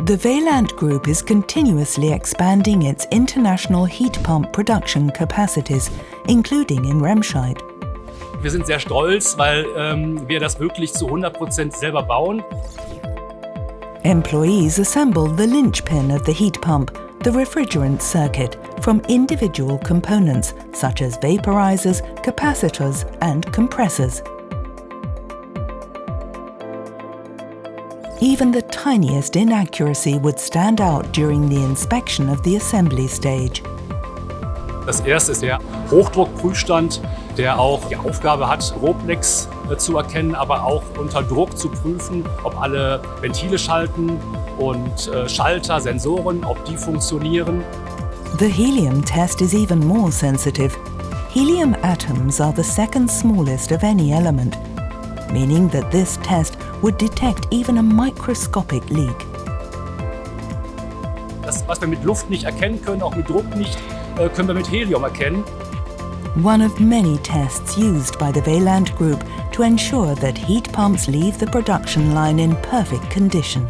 The Vaillant Group is continuously expanding its international heat pump production capacities, including in Remscheid. Wir sind sehr stolz, weil wir das wirklich zu 100% selber bauen. Employees assemble the linchpin of the heat pump, the refrigerant circuit, from individual components such as vaporizers, capacitors and compressors. Even the tiniest inaccuracy would stand out during the inspection of the assembly stage. Das erste ist der Hochdruckprüfstand, der auch die Aufgabe hat, Groblecks zu erkennen, aber auch unter Druck zu prüfen, ob alle Ventile schalten und Schalter, Sensoren, ob die funktionieren. The helium test is even more sensitive. Helium atoms are the second smallest of any element, meaning that this test would detect even a microscopic leak. Das, was wir mit Luft nicht erkennen können, auch mit Druck nicht, können wir mit Helium erkennen. One of many tests used by the Vaillant Group to ensure that heat pumps leave the production line in perfect condition.